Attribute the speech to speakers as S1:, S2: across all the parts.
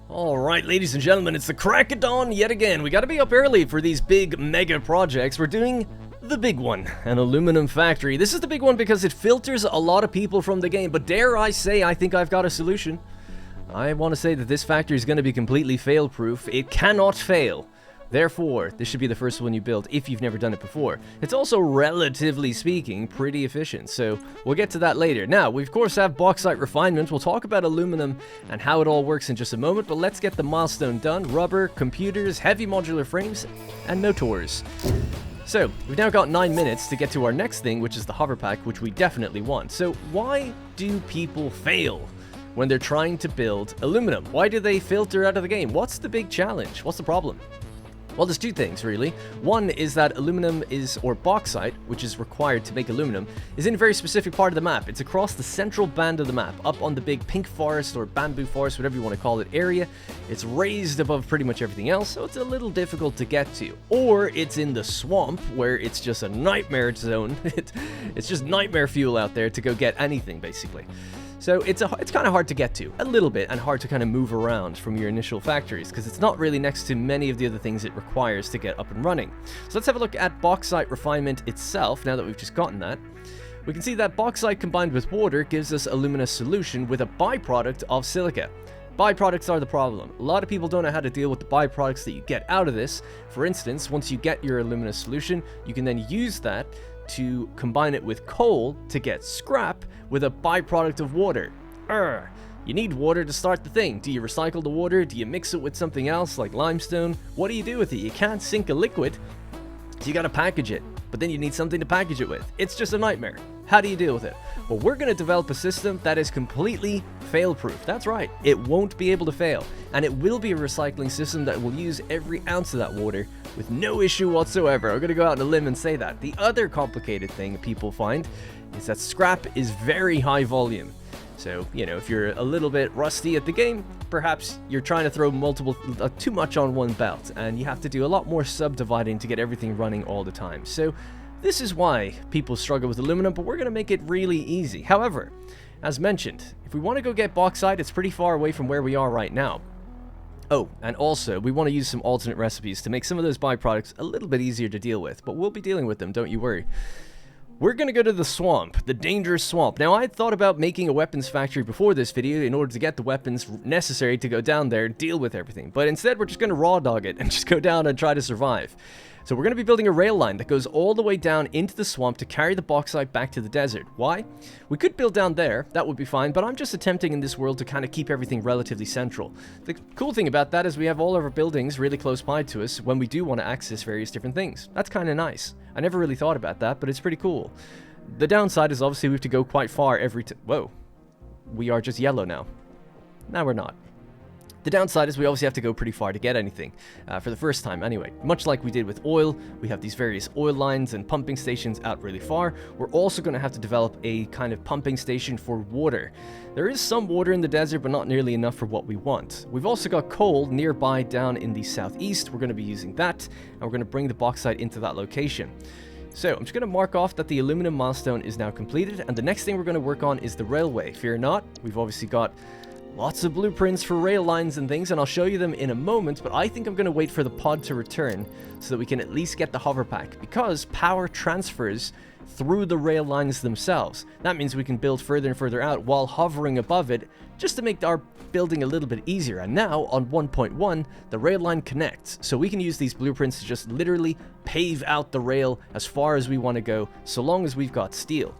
S1: Alright, ladies and gentlemen, it's the crack of dawn yet again. We gotta be up early for these big mega projects. We're doing the big one, an aluminum factory. This is the big one because it filters a lot of people from the game, but dare I say, I think I've got a solution. I want to say that this factory is going to be completely fail-proof. It cannot fail. Therefore, this should be the first one you build if you've never done it before. It's also, relatively speaking, pretty efficient, so we'll get to that later. Now, we of course have bauxite refinement. We'll talk about aluminum and how it all works in just a moment, but let's get the milestone done. Rubber, computers, heavy modular frames, and no tours. So, we've now got 9 minutes to get to our next thing, which is the Hoverpack, which we definitely want. So, why do people fail when they're trying to build aluminum? Why do they filter out of the game? What's the big challenge? What's the problem? Well, there's two things, really. One is that aluminum or bauxite, which is required to make aluminum, is in a very specific part of the map. It's across the central band of the map, up on the big pink forest or bamboo forest, whatever you want to call it, area. It's raised above pretty much everything else, so it's a little difficult to get to. Or it's in the swamp, where it's just a nightmare zone. It's just nightmare fuel out there to go get anything, basically. So it's kind of hard to get to, a little bit, and hard to kind of move around from your initial factories, because it's not really next to many of the other things it requires to get up and running. So let's have a look at bauxite refinement itself, now that we've just gotten that. We can see that bauxite combined with water gives us alumina solution with a byproduct of silica. Byproducts are the problem. A lot of people don't know how to deal with the byproducts that you get out of this. For instance, once you get your alumina solution, you can then use that to combine it with coal to get scrap with a byproduct of water. You need water to start the thing. Do you recycle the water? Do you mix it with something else like limestone? What do you do with it? You can't sink a liquid, so you gotta package it. But then you need something to package it with. It's just a nightmare. How do you deal with it? Well, we're going to develop a system that is completely fail-proof. That's right, it won't be able to fail. And it will be a recycling system that will use every ounce of that water with no issue whatsoever. I'm going to go out on a limb and say that. The other complicated thing people find is that scrap is very high volume. So, you know, if you're a little bit rusty at the game, perhaps you're trying to throw too much on one belt, and you have to do a lot more subdividing to get everything running all the time. So, this is why people struggle with aluminum, but we're going to make it really easy. However, as mentioned, if we want to go get bauxite, it's pretty far away from where we are right now. Oh, and also, we want to use some alternate recipes to make some of those byproducts a little bit easier to deal with, but we'll be dealing with them, don't you worry. We're going to go to the swamp, the dangerous swamp. Now, I had thought about making a weapons factory before this video in order to get the weapons necessary to go down there and deal with everything. But instead, we're just going to raw dog it and just go down and try to survive. So we're going to be building a rail line that goes all the way down into the swamp to carry the bauxite back to the desert. Why? We could build down there, that would be fine, but I'm just attempting in this world to kind of keep everything relatively central. The cool thing about that is we have all of our buildings really close by to us when we do want to access various different things. That's kind of nice. I never really thought about that, but it's pretty cool. The downside is obviously we have to go quite far every time. Whoa. We are just yellow now. No, we're not. The downside is we obviously have to go pretty far to get anything, for the first time anyway. Much like we did with oil, we have these various oil lines and pumping stations out really far. We're also going to have to develop a kind of pumping station for water. There is some water in the desert, but not nearly enough for what we want. We've also got coal nearby down in the southeast. We're going to be using that, and we're going to bring the bauxite into that location. So, I'm just going to mark off that the aluminum milestone is now completed, and the next thing we're going to work on is the railway. Fear not, we've obviously got lots of blueprints for rail lines and things, and I'll show you them in a moment, but I think I'm going to wait for the pod to return so that we can at least get the hoverpack, because power transfers through the rail lines themselves. That means we can build further and further out while hovering above it, just to make our building a little bit easier. And now, on 1.1, the rail line connects, so we can use these blueprints to just literally pave out the rail as far as we want to go, so long as we've got steel.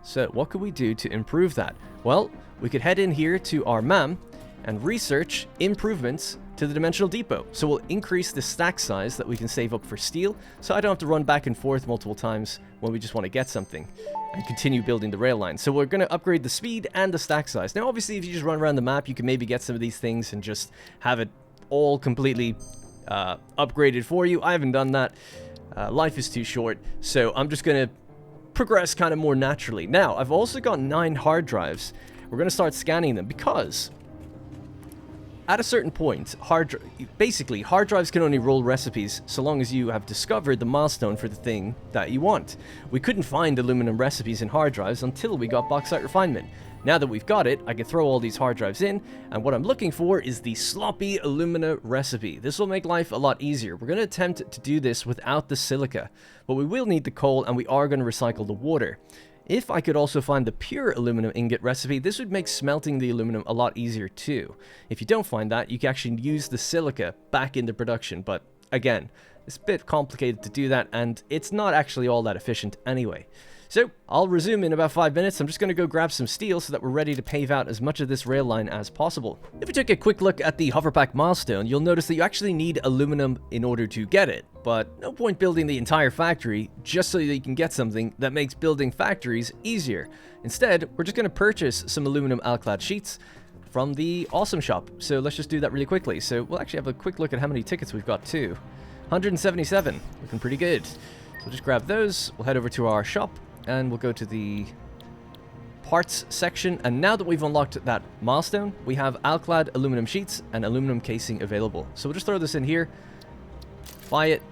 S1: So, what could we do to improve that? Well, we could head in here to our MAM and research improvements to the dimensional depot. So we'll increase the stack size that we can save up for steel, so I don't have to run back and forth multiple times when we just want to get something, and continue building the rail line. So we're going to upgrade the speed and the stack size. Now obviously if you just run around the map, you can maybe get some of these things and just have it all completely upgraded for you. I haven't done that. Life is too short, so I'm just going to progress kind of more naturally. Now, I've also got 9 hard drives. We're going to start scanning them because at a certain point, basically, hard drives can only roll recipes so long as you have discovered the milestone for the thing that you want. We couldn't find aluminum recipes in hard drives until we got bauxite refinement. Now that we've got it, I can throw all these hard drives in, and what I'm looking for is the sloppy alumina recipe. This will make life a lot easier. We're going to attempt to do this without the silica, but we will need the coal, and we are going to recycle the water. If I could also find the pure aluminum ingot recipe, this would make smelting the aluminum a lot easier too. If you don't find that, you can actually use the silica back into production, but again, it's a bit complicated to do that, and it's not actually all that efficient anyway. So, I'll resume in about 5 minutes. I'm just going to go grab some steel so that we're ready to pave out as much of this rail line as possible. If we take a quick look at the Hoverpack Milestone, you'll notice that you actually need aluminum in order to get it. But no point building the entire factory just so that you can get something that makes building factories easier. Instead, we're just going to purchase some aluminum alclad sheets from the Awesome Shop. So let's just do that really quickly. So we'll actually have a quick look at how many tickets we've got too. 177, looking pretty good. So we'll just grab those, we'll head over to our shop, and we'll go to the parts section. And now that we've unlocked that milestone, we have alclad aluminum sheets and aluminum casing available. So we'll just throw this in here, buy it,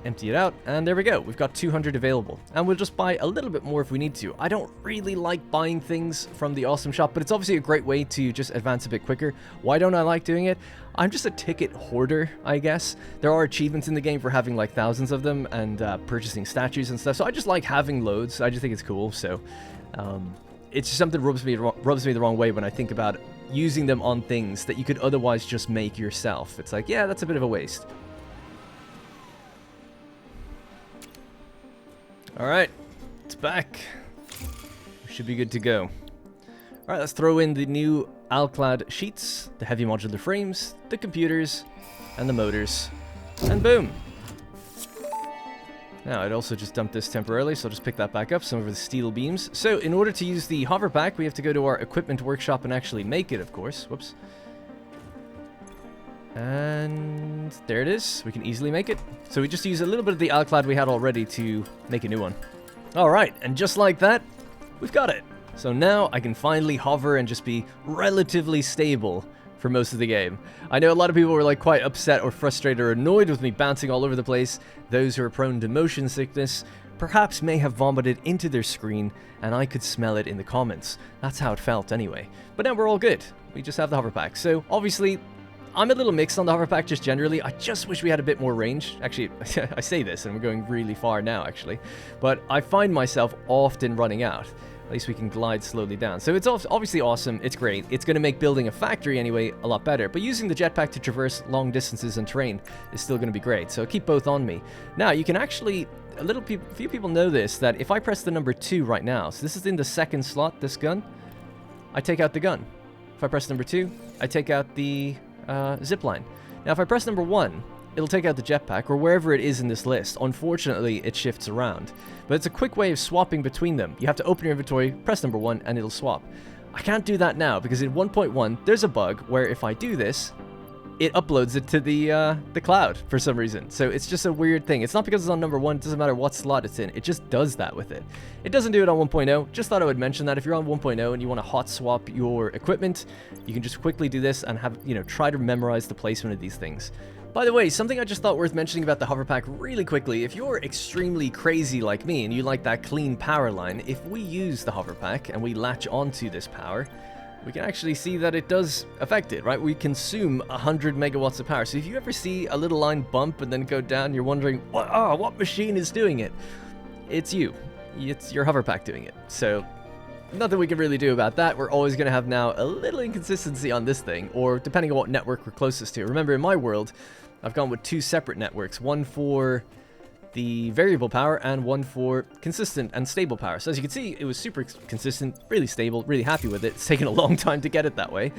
S1: empty it out, and there we go. We've got 200 available, and we'll just buy a little bit more if we need to. I don't really like buying things from the Awesome Shop, but it's obviously a great way to just advance a bit quicker. Why don't I like doing it? I'm just a ticket hoarder, I guess. There are achievements in the game for having like thousands of them and purchasing statues and stuff, so I just like having loads. I just think it's cool, so it's just something that rubs me the wrong way when I think about using them on things that you could otherwise just make yourself. It's like, yeah, that's a bit of a waste. Alright, it's back. We should be good to go. Alright, let's throw in the new alclad sheets, the heavy modular frames, the computers, and the motors. And boom! Now, I'd also just dumped this temporarily, so I'll just pick that back up, some of the steel beams. So, in order to use the Hoverpack, we have to go to our equipment workshop and actually make it, of course. Whoops. And there it is. We can easily make it. So we just use a little bit of the alclad we had already to make a new one. Alright, and just like that, we've got it. So now I can finally hover and just be relatively stable for most of the game. I know a lot of people were like quite upset or frustrated or annoyed with me bouncing all over the place. Those who are prone to motion sickness perhaps may have vomited into their screen, and I could smell it in the comments. That's how it felt anyway. But now we're all good. We just have the Hoverpack. So obviously, I'm a little mixed on the Hoverpack just generally. I just wish we had a bit more range. Actually, I say this and we're going really far now actually. But I find myself often running out. At least we can glide slowly down. So it's obviously awesome. It's great. It's going to make building a factory anyway a lot better. But using the jetpack to traverse long distances and terrain is still going to be great. So keep both on me. Now, you can actually... few people know this, that if I press the number 2 right now, so this is in the second slot, this gun, I take out the gun. If I press number 2, I take out the... zipline. Now if I press number 1, it'll take out the jetpack or wherever it is in this list. Unfortunately, it shifts around. But it's a quick way of swapping between them. You have to open your inventory, press number 1, and it'll swap. I can't do that now because in 1.1, there's a bug where if I do this, it uploads it to the cloud for some reason. So it's just a weird thing. It's not because it's on number 1, it doesn't matter what slot it's in. It just does that with it. It doesn't do it on 1.0. Just thought I would mention that if you're on 1.0 and you want to hot swap your equipment, you can just quickly do this and have, try to memorize the placement of these things. By the way, something I just thought worth mentioning about the Hoverpack really quickly, if you're extremely crazy like me and you like that clean power line, if we use the Hoverpack and we latch onto this power, we can actually see that it does affect it, right? We consume 100 megawatts of power. So if you ever see a little line bump and then go down, you're wondering, what machine is doing it? It's you. It's your Hoverpack doing it. So nothing we can really do about that. We're always going to have now a little inconsistency on this thing, or depending on what network we're closest to. Remember, in my world, I've gone with 2 separate networks, one for the variable power and one for consistent and stable power. So as you can see, it was super consistent, really stable, really happy with it. It's taken a long time to get it that way.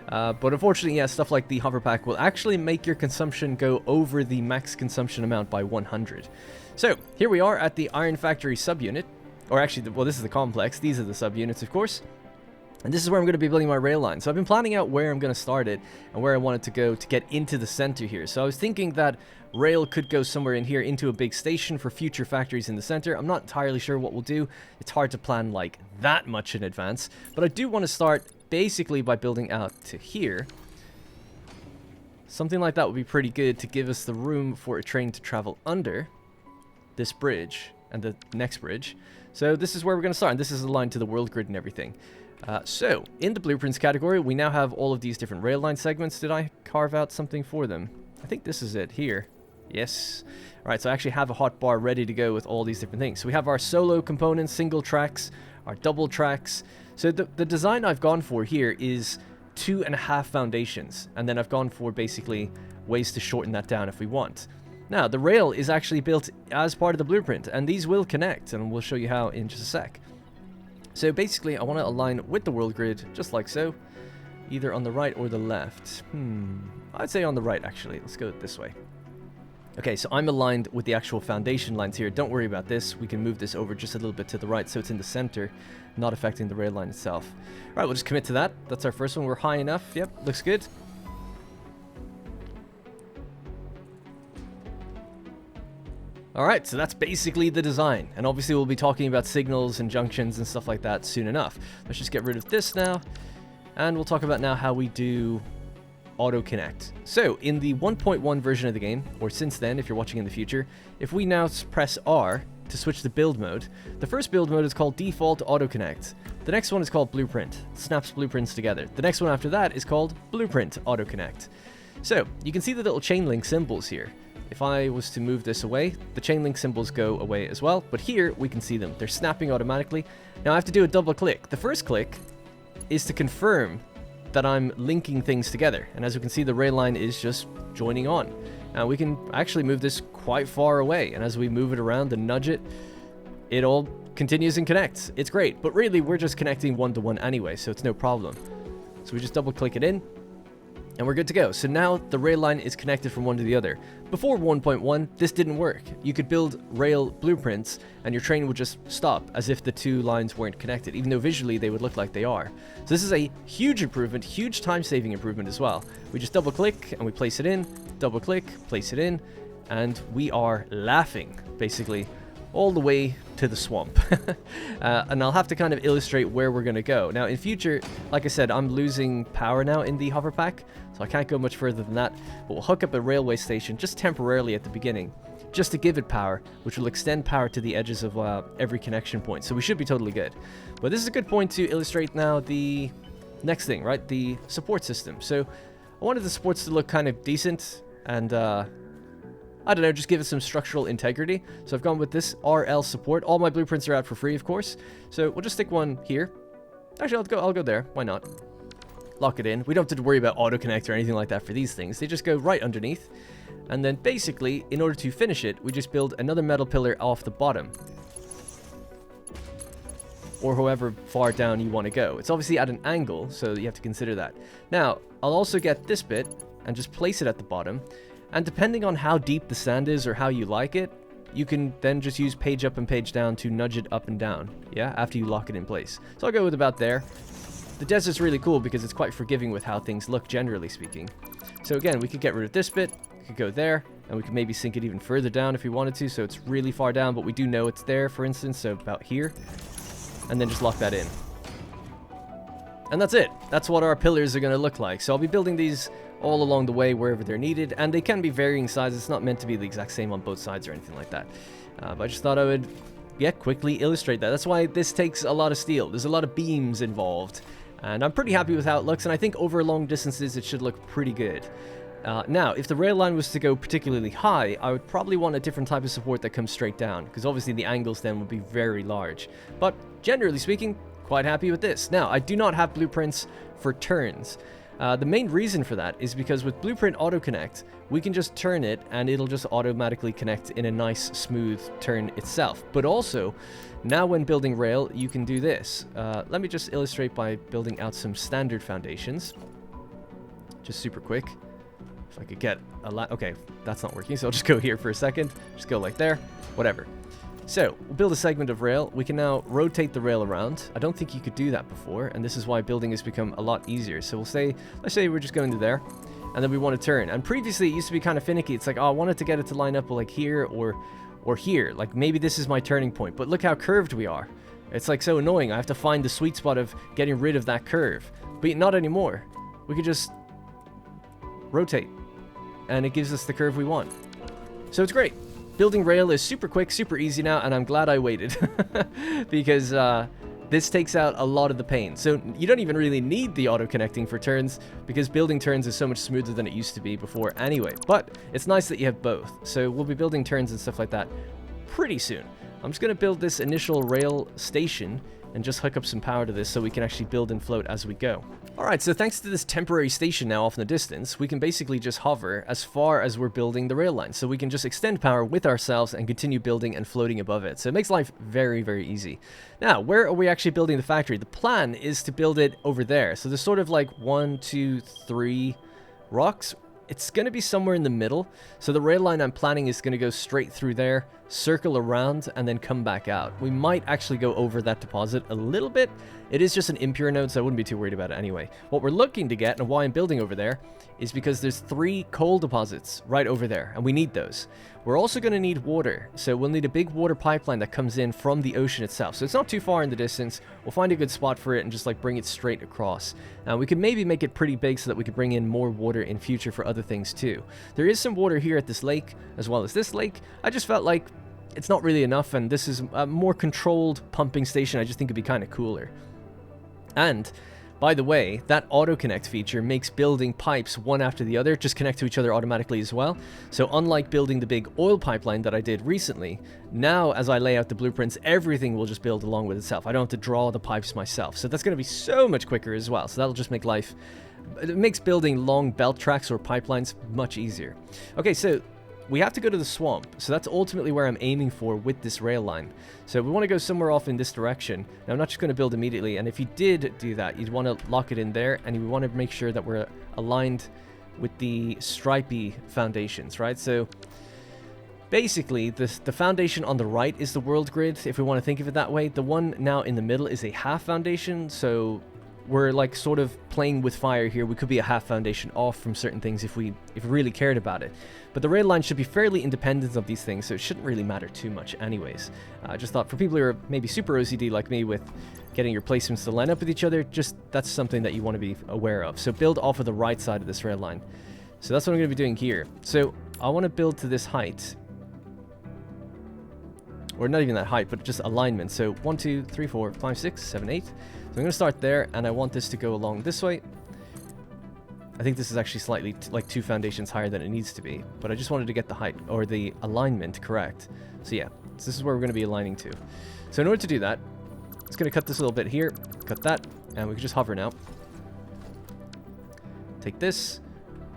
S1: But unfortunately, yeah, stuff like the Hoverpack will actually make your consumption go over the max consumption amount by 100. So here we are at the Iron Factory subunit, or actually, well, this is the complex. These are the subunits, of course. And this is where I'm going to be building my rail line. So I've been planning out where I'm going to start it and where I want it to go to get into the center here. So I was thinking that rail could go somewhere in here into a big station for future factories in the center. I'm not entirely sure what we'll do. It's hard to plan like that much in advance. But I do want to start basically by building out to here. Something like that would be pretty good to give us the room for a train to travel under this bridge and the next bridge. So this is where we're going to start, and this is aligned to the world grid and everything. So, in the blueprints category, we now have all of these different rail line segments. Did I carve out something for them? I think this is it here. Yes. Alright, so I actually have a hotbar ready to go with all these different things. So we have our solo components, single tracks, our double tracks. So the design I've gone for here is 2.5 foundations. And then I've gone for basically ways to shorten that down if we want. Now, the rail is actually built as part of the blueprint, and these will connect, and we'll show you how in just a sec. So basically, I want to align with the world grid, just like so, either on the right or the left. I'd say on the right, actually. Let's go this way. Okay, so I'm aligned with the actual foundation lines here. Don't worry about this. We can move this over just a little bit to the right, so it's in the center, not affecting the rail line itself. All right, we'll just commit to that. That's our first one. We're high enough. Yep, looks good. Alright, so that's basically the design, and obviously we'll be talking about signals and junctions and stuff like that soon enough. Let's just get rid of this now, and we'll talk about now how we do auto connect. So, in the 1.1 version of the game, or since then if you're watching in the future, if we now press R to switch to build mode, the first build mode is called default auto connect. The next one is called blueprint, snaps blueprints together. The next one after that is called blueprint auto connect. So, you can see the little chain link symbols here. If I was to move this away, the chain link symbols go away as well, but here we can see them. They're snapping automatically. Now I have to do a double click. The first click is to confirm that I'm linking things together, and as you can see, the rail line is just joining on. Now we can actually move this quite far away, and as we move it around and nudge it, it all continues and connects. It's great, but really we're just connecting one-to-one anyway, so it's no problem. So we just double click it in, and we're good to go. So now the rail line is connected from one to the other. Before 1.1, this didn't work. You could build rail blueprints and your train would just stop as if the two lines weren't connected, even though visually they would look like they are. So this is a huge improvement, huge time-saving improvement as well. We just double-click and we place it in, double-click, place it in, and we are laughing, basically, all the way to the swamp. And I'll have to kind of illustrate where we're going to go. Now, in future, like I said, I'm losing power now in the Hoverpack, so I can't go much further than that. But we'll hook up a railway station just temporarily at the beginning, just to give it power, which will extend power to the edges of every connection point. So we should be totally good. But this is a good point to illustrate now the next thing, right? The support system. So I wanted the supports to look kind of decent and I don't know, just give it some structural integrity. So I've gone with this RL support. All my blueprints are out for free, of course. So we'll just stick one here. Actually, I'll go there. Why not? Lock it in. We don't have to worry about auto connect or anything like that for these things. They just go right underneath. And then basically, in order to finish it, we just build another metal pillar off the bottom. Or however far down you want to go. It's obviously at an angle, so you have to consider that. Now, I'll also get this bit and just place it at the bottom. And depending on how deep the sand is or how you like it, you can then just use page up and page down to nudge it up and down, yeah, after you lock it in place. So I'll go with about there. The desert's really cool because it's quite forgiving with how things look, generally speaking. So again, we could get rid of this bit, we could go there, and we could maybe sink it even further down if we wanted to, so it's really far down, but we do know it's there, for instance, so about here. And then just lock that in. And that's it. That's what our pillars are going to look like. So I'll be building these all along the way wherever they're needed, and they can be varying sizes. It's not meant to be the exact same on both sides or anything like that. But I just thought I would, quickly illustrate that. That's why this takes a lot of steel. There's a lot of beams involved, and I'm pretty happy with how it looks, and I think over long distances it should look pretty good. Now, if the rail line was to go particularly high, I would probably want a different type of support that comes straight down, because obviously the angles then would be very large. But generally speaking, quite happy with this. Now, I do not have blueprints for turns. The main reason for that is because with Blueprint Auto Connect, we can just turn it and it'll just automatically connect in a nice smooth turn itself. But also, now when building rail, you can do this. Let me just illustrate by building out some standard foundations. Just super quick. If I could get a lot. Okay, that's not working, so I'll just go here for a second. Just go like there, whatever. So, we'll build a segment of rail. We can now rotate the rail around. I don't think you could do that before, and this is why building has become a lot easier. So we'll say, let's say we're just going to there, and then we want to turn. And previously, it used to be kind of finicky. It's like, oh, I wanted to get it to line up like here or here. Like, maybe this is my turning point, but look how curved we are. It's like so annoying. I have to find the sweet spot of getting rid of that curve. But not anymore. We could just rotate, and it gives us the curve we want. So it's great. Building rail is super quick, super easy now, and I'm glad I waited. Because this takes out a lot of the pain. So you don't even really need the auto-connecting for turns, because building turns is so much smoother than it used to be before anyway. But it's nice that you have both. So we'll be building turns and stuff like that pretty soon. I'm just going to build this initial rail station and just hook up some power to this so we can actually build and float as we go. Alright, so thanks to this temporary station now off in the distance, we can basically just hover as far as we're building the rail line. So we can just extend power with ourselves and continue building and floating above it. So it makes life very, very easy. Now, where are we actually building the factory? The plan is to build it over there. So there's sort of like 1, 2, 3 rocks. It's going to be somewhere in the middle. So the rail line I'm planning is going to go straight through there, circle around, and then come back out. We might actually go over that deposit a little bit. It is just an impure node, so I wouldn't be too worried about it anyway. What we're looking to get, and why I'm building over there, is because there's 3 coal deposits right over there, and we need those. We're also going to need water, so we'll need a big water pipeline that comes in from the ocean itself. So it's not too far in the distance. We'll find a good spot for it and just like bring it straight across. We can maybe make it pretty big so that we can bring in more water in future for other things too. There is some water here at this lake, as well as this lake. I just felt like it's not really enough, and this is a more controlled pumping station. I just think it'd be kind of cooler. And by the way, that auto-connect feature makes building pipes one after the other just connect to each other automatically as well. So unlike building the big oil pipeline that I did recently, now as I lay out the blueprints, everything will just build along with itself. I don't have to draw the pipes myself. So that's going to be so much quicker as well. So that'll just make life... It makes building long belt tracks or pipelines much easier. Okay, so we have to go to the swamp, so that's ultimately where I'm aiming for with this rail line. So we want to go somewhere off in this direction. Now I'm not just going to build immediately, and if you did do that, you'd want to lock it in there, and you want to make sure that we're aligned with the stripy foundations, right? So basically, the foundation on the right is the world grid, if we want to think of it that way. The one now in the middle is a half foundation, so we're like sort of playing with fire here. We could be a half foundation off from certain things if we really cared about it. But the rail line should be fairly independent of these things, so it shouldn't really matter too much anyways. I just thought for people who are maybe super OCD like me with getting your placements to line up with each other, just that's something that you want to be aware of. So build off of the right side of this rail line. So that's what I'm going to be doing here. So I want to build to this height. Or not even that height, but just alignment. So 1, 2, 3, 4, 5, 6, 7, 8. So I'm going to start there, and I want this to go along this way. I think this is actually slightly like 2 foundations higher than it needs to be, but I just wanted to get the height or the alignment correct. So yeah, so this is where we're going to be aligning to. So in order to do that, it's going to cut this a little bit here, cut that, and we can just hover now. Take this,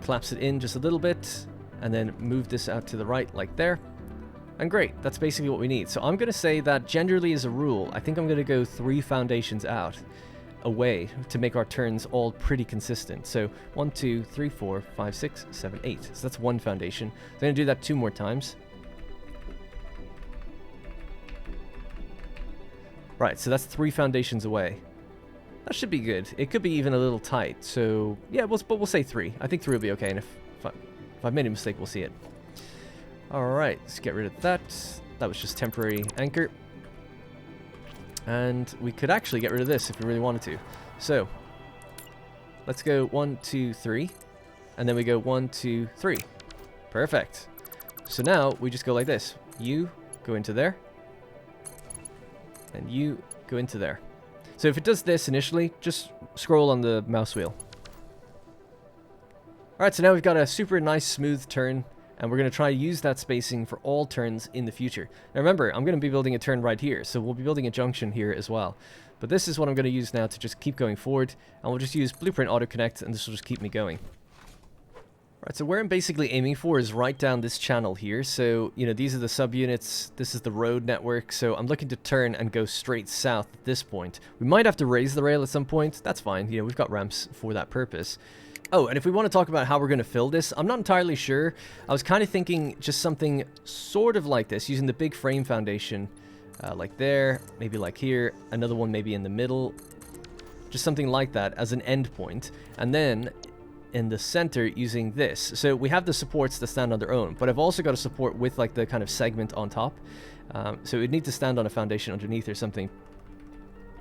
S1: collapse it in just a little bit, and then move this out to the right like there. And great, that's basically what we need. So I'm going to say that generally as a rule, I think I'm going to go 3 foundations out away to make our turns all pretty consistent. So 1, 2, 3, 4, 5, 6, 7, 8. So that's 1 foundation. So I'm going to do that 2 more times. Right, so that's 3 foundations away. That should be good. It could be even a little tight. So yeah, but we'll say 3. I think 3 will be okay. And if I've made a mistake, we'll see it. Alright, let's get rid of that. That was just temporary anchor. And we could actually get rid of this if we really wanted to. So, let's go 1, 2, 3. And then we go 1, 2, 3. Perfect. So now, we just go like this. You go into there. And you go into there. So if it does this initially, just scroll on the mouse wheel. Alright, so now we've got a super nice smooth turn. And we're going to try to use that spacing for all turns in the future. Now remember, I'm going to be building a turn right here, so we'll be building a junction here as well. But this is what I'm going to use now to just keep going forward, and we'll just use Blueprint Auto Connect, and this will just keep me going. Right, so where I'm basically aiming for is right down this channel here. So, you know, these are the subunits, this is the road network, so I'm looking to turn and go straight south at this point. We might have to raise the rail at some point, that's fine, you know, we've got ramps for that purpose. Oh, and if we want to talk about how we're going to fill this, I'm not entirely sure. I was kind of thinking just something sort of like this, using the big frame foundation, like there, maybe like here, another one maybe in the middle, just something like that as an end point, and then in the center using this. So we have the supports that stand on their own, but I've also got a support with like the kind of segment on top, so it would need to stand on a foundation underneath or something,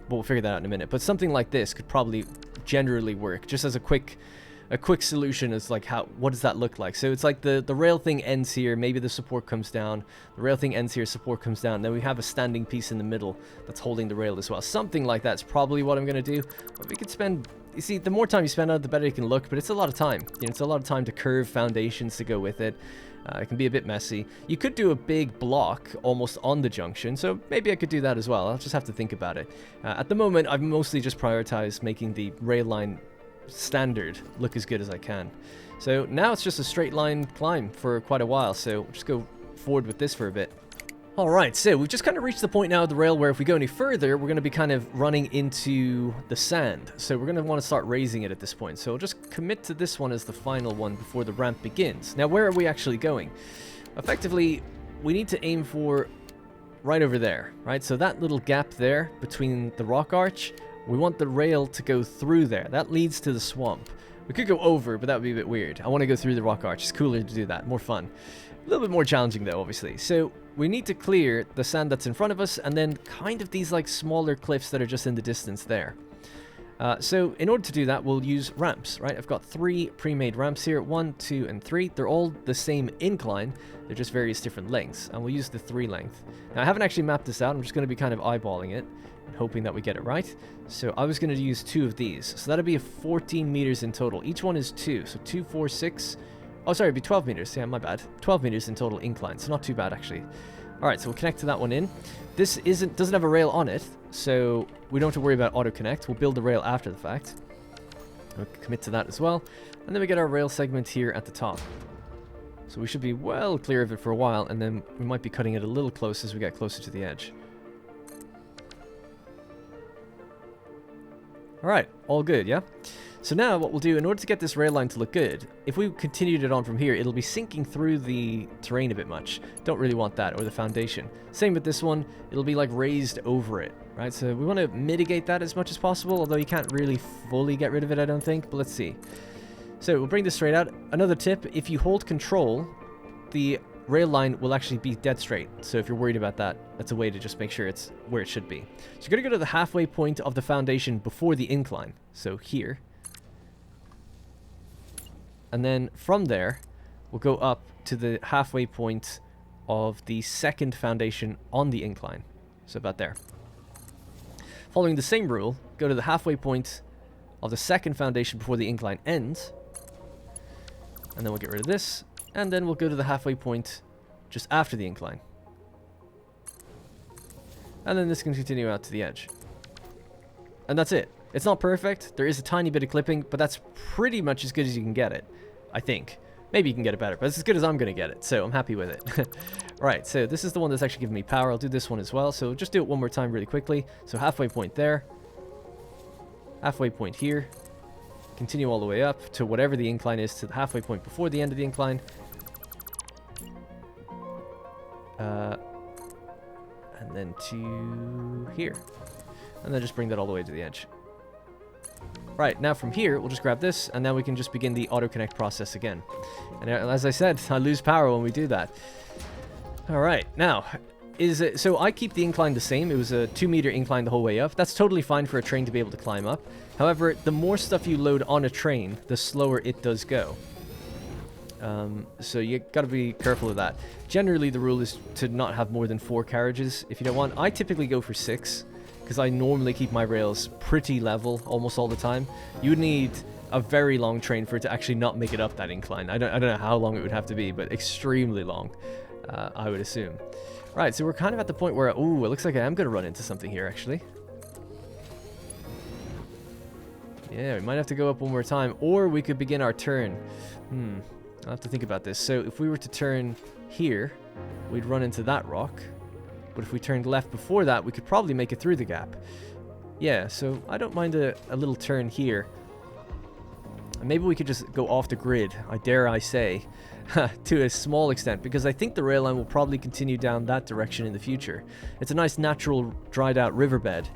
S1: but we'll figure that out in a minute. But something like this could probably generally work, just as a quick a quick solution is like, what does that look like? So it's like the rail thing ends here, maybe the support comes down, the rail thing ends here, support comes down, then we have a standing piece in the middle that's holding the rail as well. Something like that's probably what I'm going to do. But we could spend, you see, the more time you spend on it, the better it can look, but it's a lot of time. You know, it's a lot of time to curve foundations to go with it. It can be a bit messy. You could do a big block almost on the junction, so maybe I could do that as well. I'll just have to think about it. At the moment, I've mostly just prioritized making the rail line standard look as good as I can. So now it's just a straight line climb for quite a while, so we'll just go forward with this for a bit. Alright, so we've just kind of reached the point now of the rail where if we go any further, we're going to be kind of running into the sand. So we're going to want to start raising it at this point. So we'll just commit to this one as the final one before the ramp begins. Now, where are we actually going? Effectively, we need to aim for right over there, right? So that little gap there between the rock arch, we want the rail to go through there. That leads to the swamp. We could go over, but that would be a bit weird. I want to go through the rock arch. It's cooler to do that. More fun. A little bit more challenging, though, obviously. So we need to clear the sand that's in front of us, and then kind of these like smaller cliffs that are just in the distance there. So in order to do that, we'll use ramps, right? I've got 3 pre-made ramps here, 1, 2, and 3. They're all the same incline. They're just various different lengths, and we'll use the 3 length. Now, I haven't actually mapped this out. I'm just going to be kind of eyeballing it and hoping that we get it right. So I was going to use 2 of these. So that'll be 14 meters in total. Each one is 2. So 2, 4, 6... Oh, sorry, it'd be 12 meters. Yeah, my bad. 12 meters in total incline, so not too bad, actually. All right, so we'll connect to that one in. This doesn't have a rail on it, so we don't have to worry about auto-connect. We'll build the rail after the fact. We'll commit to that as well. And then we get our rail segment here at the top. So we should be well clear of it for a while, and then we might be cutting it a little close as we get closer to the edge. All right, all good, yeah? So now what we'll do, in order to get this rail line to look good, if we continued it on from here, it'll be sinking through the terrain a bit much. Don't really want that, or the foundation. Same with this one, it'll be like raised over it, right? So we want to mitigate that as much as possible, although you can't really fully get rid of it, I don't think, but let's see. So we'll bring this straight out. Another tip, if you hold control, the rail line will actually be dead straight. So if you're worried about that, that's a way to just make sure it's where it should be. So you're going to go to the halfway point of the foundation before the incline. So here. And then from there, we'll go up to the halfway point of the second foundation on the incline. So about there. Following the same rule, go to the halfway point of the second foundation before the incline ends. And then we'll get rid of this. And then we'll go to the halfway point just after the incline. And then this can continue out to the edge. And that's it. It's not perfect. There is a tiny bit of clipping, but that's pretty much as good as you can get it, I think. Maybe you can get it better, but it's as good as I'm going to get it, so I'm happy with it. Right, so this is the one that's actually giving me power. I'll do this one as well, so just do it one more time really quickly. So halfway point there. Halfway point here. Continue all the way up to whatever the incline is, to the halfway point before the end of the incline. And then to here. And then just bring that all the way to the edge. Right, now from here, we'll just grab this, and now we can just begin the auto-connect process again. And as I said, I lose power when we do that. Alright, now, so I keep the incline the same. It was a 2-meter incline the whole way up. That's totally fine for a train to be able to climb up. However, the more stuff you load on a train, the slower it does go. So you gotta be careful of that. Generally, the rule is to not have more than 4 carriages if you don't want. I typically go for 6. Because I normally keep my rails pretty level almost all the time. You would need a very long train for it to actually not make it up that incline. I don't know how long it would have to be, but extremely long, I would assume. Right, so we're kind of at the point where, ooh, it looks like I am going to run into something here, actually. Yeah, we might have to go up one more time, or we could begin our turn. I'll have to think about this. So if we were to turn here, we'd run into that rock. But if we turned left before that, we could probably make it through the gap. Yeah, so I don't mind a little turn here. And maybe we could just go off the grid, I dare I say, to a small extent, because I think the rail line will probably continue down that direction in the future. It's a nice natural dried out riverbed,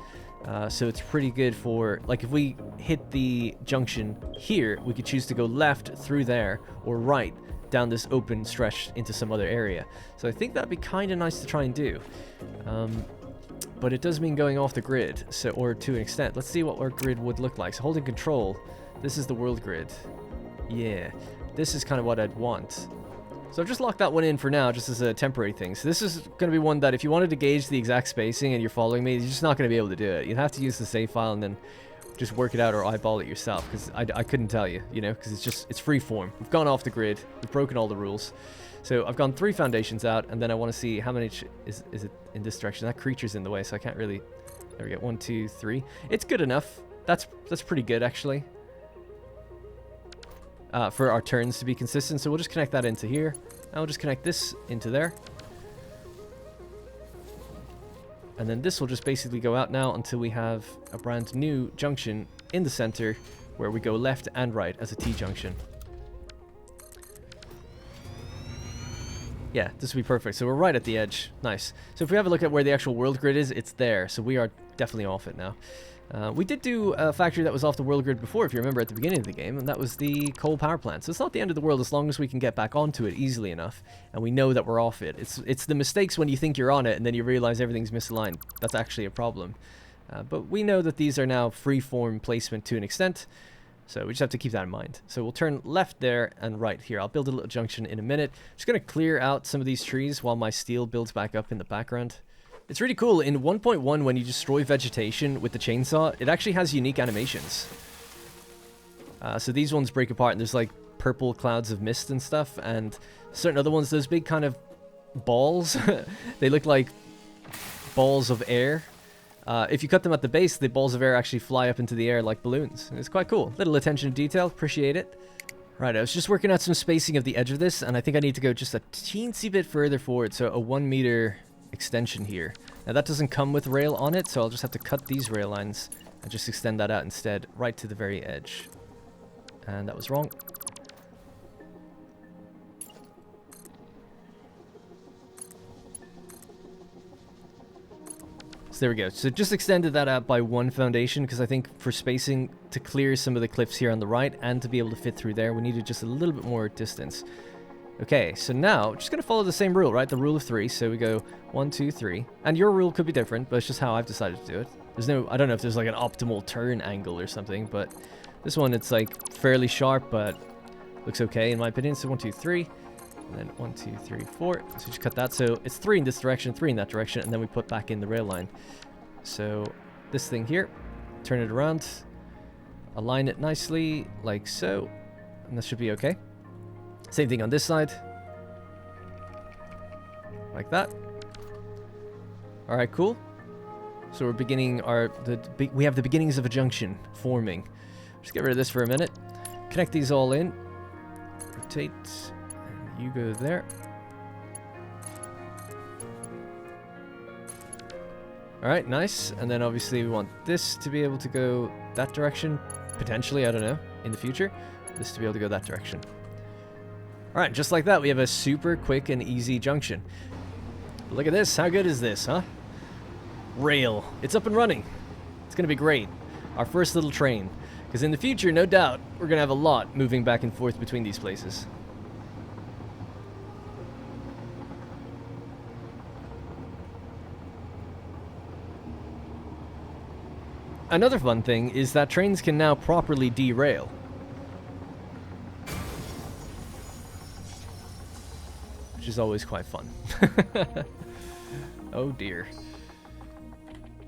S1: so it's pretty good for, like, if we hit the junction here, we could choose to go left through there, or right down this open stretch into some other area. So I think that'd be kind of nice to try and do. But it does mean going off the grid, so, or to an extent. Let's see what our grid would look like. So holding control, this is the world grid. Yeah, this is kind of what I'd want. So I've just locked that one in for now, just as a temporary thing. So this is going to be one that if you wanted to gauge the exact spacing and you're following me, you're just not going to be able to do it. You'd have to use the save file and then just work it out or eyeball it yourself, because I couldn't tell you, you know, because it's free form. We've gone off the grid. We've broken all the rules. So I've gone 3 foundations out, and then I want to see how many is it in this direction. That creature's in the way, so I can't really... There we go, 1, 2, 3. It's good enough. That's pretty good, actually. For our turns to be consistent. So we'll just connect that into here. And we'll just connect this into there. And then this will just basically go out now until we have a brand new junction in the center where we go left and right as a T-junction. Yeah, this will be perfect. So we're right at the edge. Nice. So if we have a look at where the actual world grid is, it's there. So we are definitely off it now. We did do a factory that was off the world grid before, if you remember, at the beginning of the game, and that was the coal power plant. So it's not the end of the world as long as we can get back onto it easily enough, and we know that we're off it. It's the mistakes when you think you're on it, and then you realize everything's misaligned. That's actually a problem. But we know that these are now free-form placement to an extent, so we just have to keep that in mind. So we'll turn left there and right here. I'll build a little junction in a minute. Just going to clear out some of these trees while my steel builds back up in the background. It's really cool. In 1.1, when you destroy vegetation with the chainsaw, it actually has unique animations. So these ones break apart, and there's like purple clouds of mist and stuff, and certain other ones, those big kind of balls, they look like balls of air. If you cut them at the base, the balls of air actually fly up into the air like balloons. It's quite cool. Little attention to detail. Appreciate it. Right, I was just working out some spacing of the edge of this, and I think I need to go just a teensy bit further forward, so a 1 meter extension here. Now that doesn't come with rail on it, so I'll just have to cut these rail lines and just extend that out instead, right to the very edge. And that was wrong. So there we go. So just extended that out by 1 foundation, because I think for spacing to clear some of the cliffs here on the right and to be able to fit through there, we needed just a little bit more distance. Okay, so now, just going to follow the same rule, right? The rule of 3. So we go 1, 2, 3. And your rule could be different, but it's just how I've decided to do it. There's no, I don't know if there's like an optimal turn angle or something, but this one, it's like fairly sharp, but looks okay in my opinion. So 1, 2, 3. And then 1, 2, 3, 4. So just cut that. So it's 3 in this direction, 3 in that direction, and then we put back in the rail line. So this thing here, turn it around, align it nicely, like so, and that should be okay. Same thing on this side. Like that. Alright, cool. So we're beginning we have the beginnings of a junction forming. Just get rid of this for a minute. Connect these all in. Rotate. And you go there. Alright, nice. And then obviously we want this to be able to go that direction. Potentially, I don't know, in the future. This to be able to go that direction. Alright, just like that, we have a super quick and easy junction. Look at this. How good is this, huh? Rail. It's up and running. It's going to be great. Our first little train. Because in the future, no doubt, we're going to have a lot moving back and forth between these places. Another fun thing is that trains can now properly derail. Which is always quite fun. Oh dear.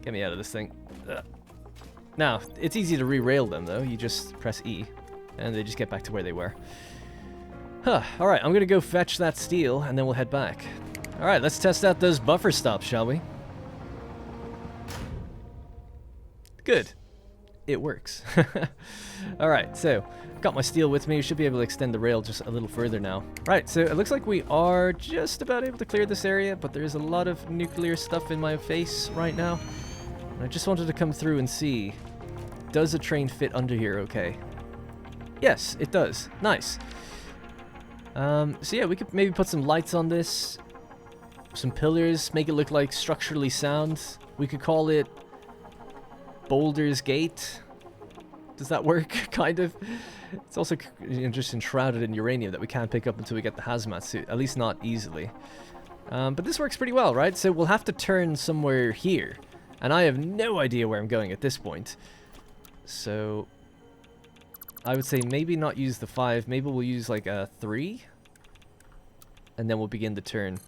S1: Get me out of this thing. Ugh. Now, it's easy to re-rail them though. You just press E and they just get back to where they were. Huh. Alright, I'm gonna go fetch that steel and then we'll head back. Alright, let's test out those buffer stops, shall we? Good. It works. Alright, so got my steel with me. Should be able to extend the rail just a little further now. Right, so it looks like we are just about able to clear this area, but there's a lot of nuclear stuff in my face right now. And I just wanted to come through and see, does a train fit under here okay? Yes, it does. Nice. So yeah, we could maybe put some lights on this, some pillars, make it look like structurally sound. We could call it Boulder's Gate. Does that work? Kind of. It's also just enshrouded in uranium that we can't pick up until we get the hazmat suit. At least not easily. But this works pretty well, right? So we'll have to turn somewhere here. And I have no idea where I'm going at this point. So I would say maybe not use the 5. Maybe we'll use like a 3. And then we'll begin the turn.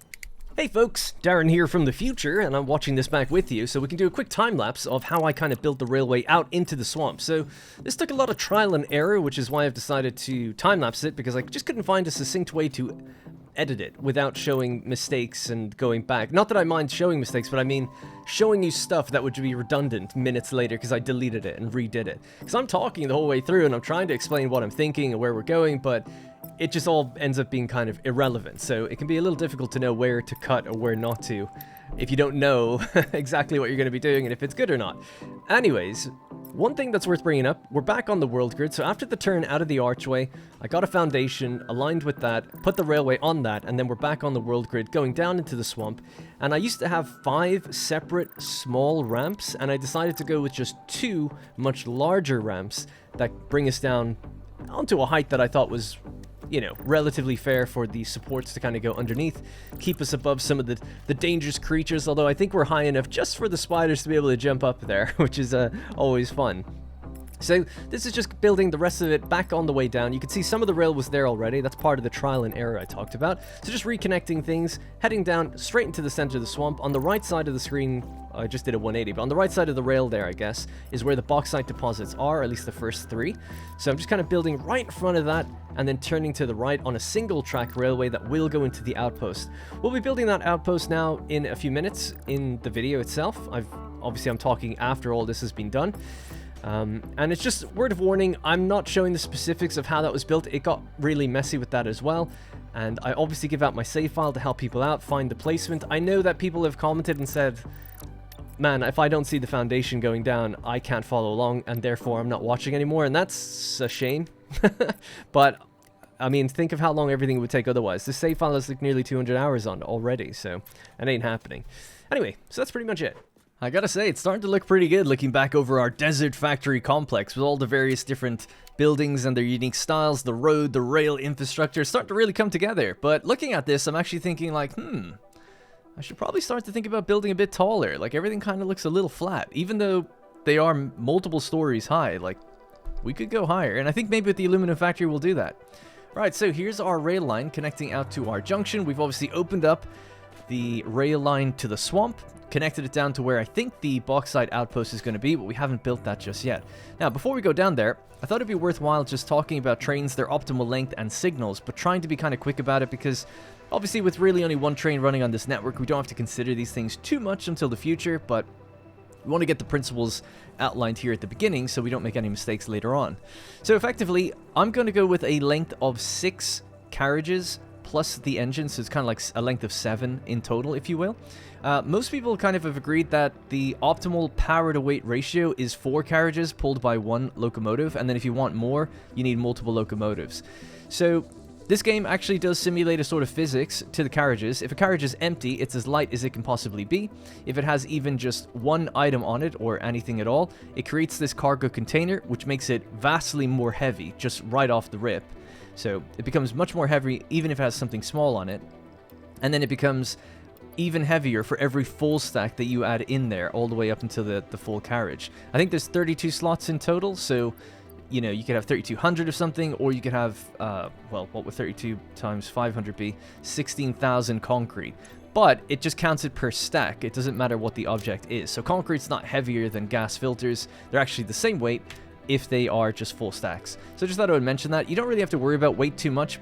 S1: Hey folks, Darren here from the future, and I'm watching this back with you, so we can do a quick time-lapse of how I kind of built the railway out into the swamp. So this took a lot of trial and error, which is why I've decided to time-lapse it, because I just couldn't find a succinct way to edit it without showing mistakes and going back. Not that I mind showing mistakes, but I mean showing you stuff that would be redundant minutes later because I deleted it and redid it. Because I'm talking the whole way through, and I'm trying to explain what I'm thinking and where we're going, but it just all ends up being kind of irrelevant, so it can be a little difficult to know where to cut or where not to if you don't know exactly what you're going to be doing and if it's good or not. Anyways, one thing that's worth bringing up, we're back on the world grid, so after the turn out of the archway, I got a foundation aligned with that, put the railway on that, and then we're back on the world grid going down into the swamp. And I used to have 5 separate small ramps, and I decided to go with just 2 much larger ramps that bring us down onto a height that I thought was, you know, relatively fair for the supports to kind of go underneath, keep us above some of the dangerous creatures, although I think we're high enough just for the spiders to be able to jump up there, which is always fun. So this is just building the rest of it back on the way down. You can see some of the rail was there already. That's part of the trial and error I talked about. So just reconnecting things, heading down straight into the center of the swamp. On the right side of the screen, I just did a 180, but on the right side of the rail there, I guess, is where the bauxite deposits are, at least the first 3. So I'm just kind of building right in front of that and then turning to the right on a single track railway that will go into the outpost. We'll be building that outpost now in a few minutes in the video itself. Obviously I'm talking after all this has been done. And it's just word of warning, I'm not showing the specifics of how that was built. It got really messy with that as well, and I obviously give out my save file to help people out find the placement. I know that people have commented and said, man, if I don't see the foundation going down, I can't follow along, and therefore I'm not watching anymore, and that's a shame. But I mean, think of how long everything would take otherwise. This save file has like nearly 200 hours on it already, so it ain't happening. Anyway, so that's pretty much it. I gotta say, it's starting to look pretty good looking back over our desert factory complex with all the various different buildings and their unique styles, the road, the rail infrastructure, starting to really come together. But looking at this, I'm actually thinking like, I should probably start to think about building a bit taller. Like, everything kind of looks a little flat, even though they are multiple stories high. Like, we could go higher, and I think maybe with the aluminum factory we'll do that. Right, so here's our rail line connecting out to our junction. We've obviously opened up the rail line to the swamp, connected it down to where I think the Bauxite Outpost is going to be, but we haven't built that just yet. Now, before we go down there, I thought it'd be worthwhile just talking about trains, their optimal length and signals, but trying to be kind of quick about it because obviously with really only one train running on this network, we don't have to consider these things too much until the future, but we want to get the principles outlined here at the beginning so we don't make any mistakes later on. So effectively, I'm going to go with a length of 6 carriages plus the engine, so it's kind of like a length of 7 in total, if you will. Most people kind of have agreed that the optimal power to weight ratio is 4 carriages pulled by 1 locomotive, and then if you want more, you need multiple locomotives. So this game actually does simulate a sort of physics to the carriages. If a carriage is empty, it's as light as it can possibly be. If it has even just 1 item on it, or anything at all, it creates this cargo container, which makes it vastly more heavy, just right off the rip. So it becomes much more heavy even if it has something small on it. And then it becomes even heavier for every full stack that you add in there, all the way up until the full carriage. I think there's 32 slots in total, so you know, you could have 3200 of something, or you could have, well, what would 32 times 500 be? 16,000 concrete. But it just counts it per stack. It doesn't matter what the object is. So concrete's not heavier than gas filters. They're actually the same weight if they are just full stacks. So just thought I would mention that. You don't really have to worry about weight too much,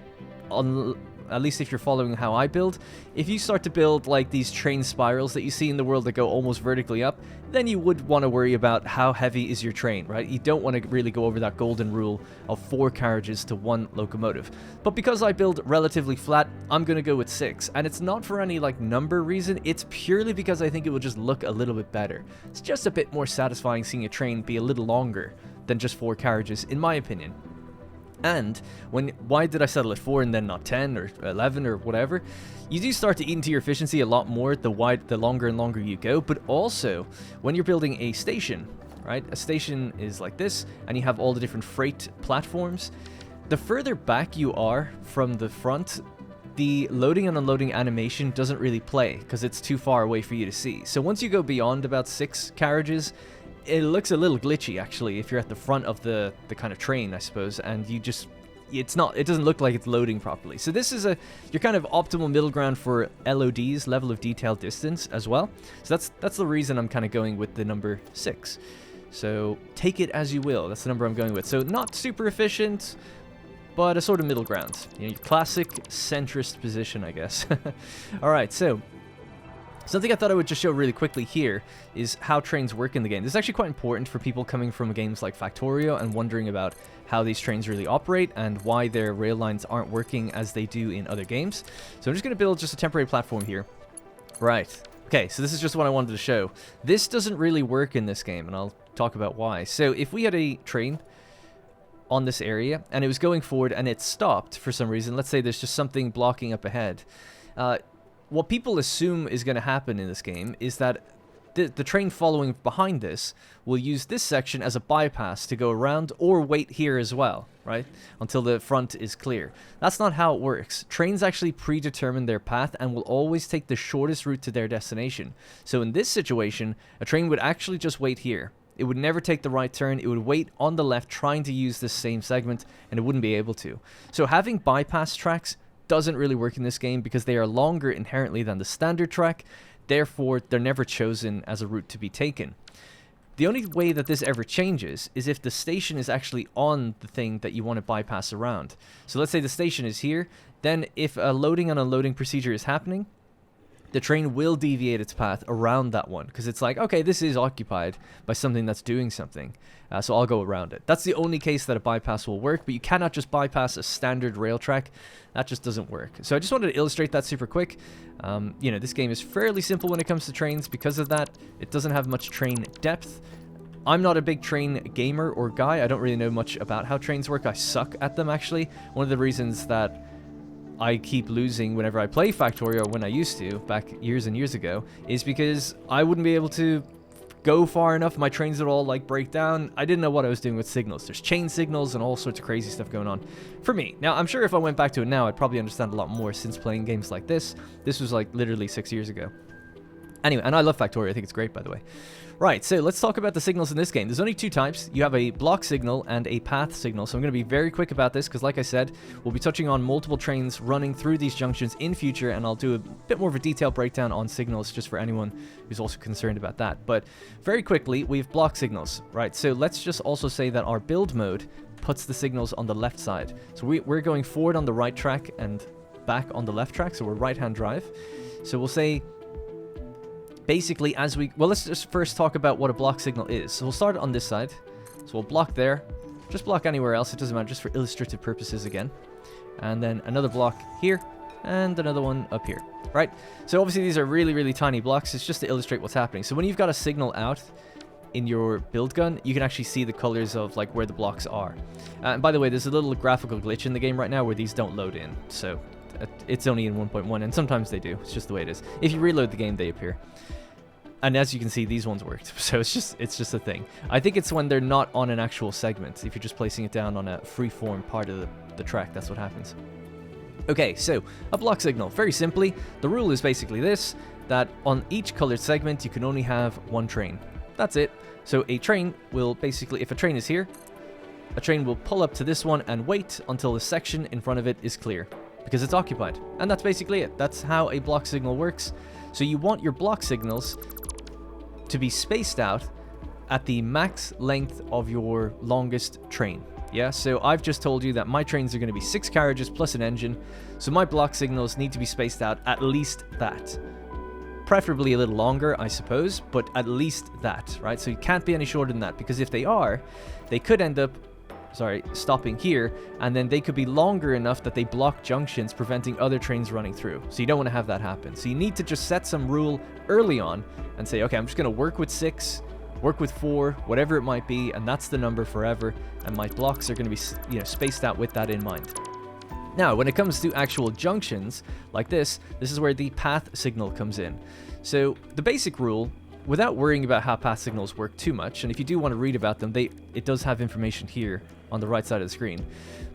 S1: at least if you're following how I build. If you start to build like these train spirals that you see in the world that go almost vertically up, then you would want to worry about how heavy is your train, right? You don't want to really go over that golden rule of 4 carriages to 1 locomotive. But because I build relatively flat, I'm going to go with 6. And it's not for any like number reason, it's purely because I think it will just look a little bit better. It's just a bit more satisfying seeing a train be a little longer than just 4 carriages, in my opinion. And why did I settle at 4 and then not 10 or 11 or whatever? You do start to eat into your efficiency a lot more the longer and longer you go, but also when you're building a station, right? A station is like this, and you have all the different freight platforms. The further back you are from the front, the loading and unloading animation doesn't really play because it's too far away for you to see. So once you go beyond about 6 carriages, it looks a little glitchy actually if you're at the front of the kind of train, I suppose, and you just it doesn't look like it's loading properly. So this is your kind of optimal middle ground for LODs, level of detail distance, as well. So that's the reason I'm kind of going with the number 6. So take it as you will. That's the number I'm going with. So not super efficient, but a sort of middle ground. You know, your classic centrist position, I guess. All right, so something I thought I would just show really quickly here is how trains work in the game. This is actually quite important for people coming from games like Factorio and wondering about how these trains really operate and why their rail lines aren't working as they do in other games. So I'm just going to build just a temporary platform here. Right. Okay, so this is just what I wanted to show. This doesn't really work in this game, and I'll talk about why. So if we had a train on this area and it was going forward and it stopped for some reason, let's say there's just something blocking up ahead, what people assume is going to happen in this game is that the train following behind this will use this section as a bypass to go around or wait here as well, right? Until the front is clear. That's not how it works. Trains actually predetermine their path and will always take the shortest route to their destination. So in this situation, a train would actually just wait here. It would never take the right turn. It would wait on the left trying to use this same segment, and it wouldn't be able to. So having bypass tracks doesn't really work in this game because they are longer inherently than the standard track. Therefore, they're never chosen as a route to be taken. The only way that this ever changes is if the station is actually on the thing that you want to bypass around. So let's say the station is here, then if a loading and unloading procedure is happening, the train will deviate its path around that one because it's like, okay, this is occupied by something that's doing something, so I'll go around it. That's the only case that a bypass will work, but you cannot just bypass a standard rail track. That just doesn't work. So I just wanted to illustrate that super quick. You know, this game is fairly simple when it comes to trains. Because of that, it doesn't have much train depth. I'm not a big train gamer or guy. I don't really know much about how trains work. I suck at them, actually. One of the reasons that I keep losing whenever I play Factorio, when I used to, back years and years ago, is because I wouldn't be able to go far enough. My trains would all like break down. I didn't know what I was doing with signals. There's chain signals and all sorts of crazy stuff going on for me. Now, I'm sure if I went back to it now, I'd probably understand a lot more since playing games like this. This was like literally 6 years ago. Anyway, and I love Factorio. I think it's great, by the way. Right, so let's talk about the signals in this game. There's only 2 types. You have a block signal and a path signal. So I'm going to be very quick about this because, like I said, we'll be touching on multiple trains running through these junctions in future, and I'll do a bit more of a detailed breakdown on signals just for anyone who's also concerned about that. But very quickly, we have block signals, right? So let's just also say that our build mode puts the signals on the left side. So we're going forward on the right track and back on the left track, so we're right-hand drive. So we'll say, basically, let's just first talk about what a block signal is. So we'll start on this side. So we'll block there. Just block anywhere else. It doesn't matter, just for illustrative purposes again. And then another block here, and another one up here, right? So obviously these are really, really tiny blocks. It's just to illustrate what's happening. So when you've got a signal out in your build gun, you can actually see the colors of like where the blocks are. And by the way, there's a little graphical glitch in the game right now where these don't load in. So it's only in 1.1, and sometimes they do. It's just the way it is. If you reload the game, they appear. And as you can see, these ones worked. So it's just a thing. I think it's when they're not on an actual segment. If you're just placing it down on a free-form part of the track, that's what happens. Okay, so a block signal. Very simply, the rule is basically this, that on each colored segment, you can only have one train. That's it. So a train will basically, if a train is here, a train will pull up to this one and wait until the section in front of it is clear, because it's occupied. And that's basically it. That's how a block signal works. So you want your block signals to be spaced out at the max length of your longest train. Yeah, so I've just told you that my trains are going to be 6 carriages plus an engine, so my block signals need to be spaced out at least that. Preferably a little longer, I suppose, but at least that, right? So you can't be any shorter than that, because if they are, they could end up stopping here, and then they could be longer enough that they block junctions, preventing other trains running through. So you don't want to have that happen. So you need to just set some rule early on and say, okay, I'm just going to work with 6, work with 4, whatever it might be, and that's the number forever, and my blocks are going to be, spaced out with that in mind. Now, when it comes to actual junctions like this is where the path signal comes in. So the basic rule, without worrying about how path signals work too much, and if you do want to read about them, it does have information here on the right side of the screen.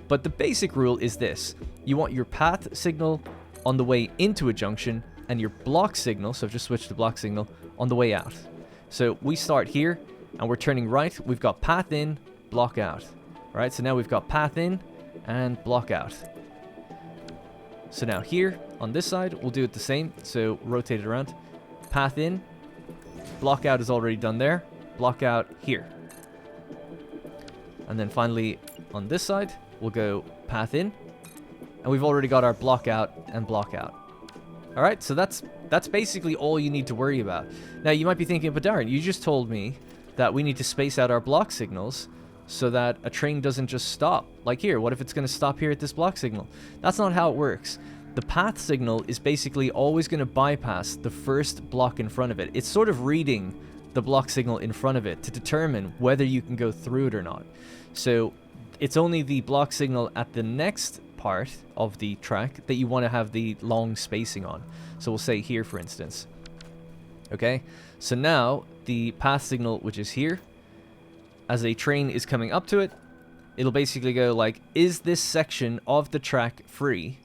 S1: But the basic rule is this. You want your path signal on the way into a junction, and your block signal, so I've just switched to block signal, on the way out. So we start here, and we're turning right, we've got path in, block out. Alright, so now we've got path in and block out. So now here, on this side, we'll do it the same. So rotate it around. Path in, block out is already done there. Block out here. And then finally, on this side, we'll go path in. And we've already got our block out and block out. Alright, so that's basically all you need to worry about. Now, you might be thinking, but Darren, you just told me that we need to space out our block signals so that a train doesn't just stop. Like here, what if it's going to stop here at this block signal? That's not how it works. The path signal is basically always going to bypass the first block in front of it. It's sort of reading the block signal in front of it to determine whether you can go through it or not. So it's only the block signal at the next part of the track that you want to have the long spacing on. So we'll say here, for instance. Okay, so now the path signal, which is here, as a train is coming up to it, it'll basically go like, is this section of the track free?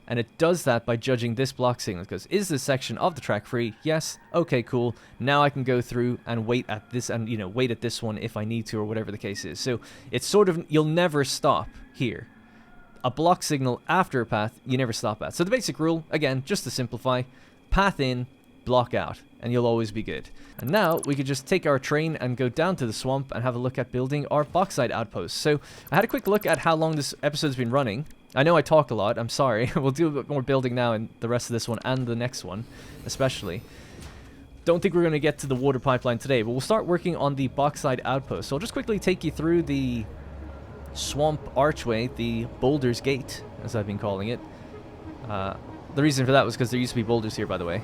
S1: And it does that by judging this block signal. It goes, is this section of the track free? Yes. Okay, cool. Now I can go through and wait at this, and, you know, wait at this one if I need to, or whatever the case is. So it's sort of, you'll never stop here. A block signal after a path, you never stop at. So the basic rule, again, just to simplify, path in, block out, and you'll always be good. And now we could just take our train and go down to the swamp and have a look at building our Bauxite Outposts. So I had a quick look at how long this episode's been running. I know I talked a lot, I'm sorry. We'll do a bit more building now in the rest of this one and the next one, especially. Don't think we're going to get to the water pipeline today, but we'll start working on the Bauxite Outpost. So I'll just quickly take you through the swamp archway, the Boulder's Gate, as I've been calling it. The reason for that was because there used to be boulders here, by the way.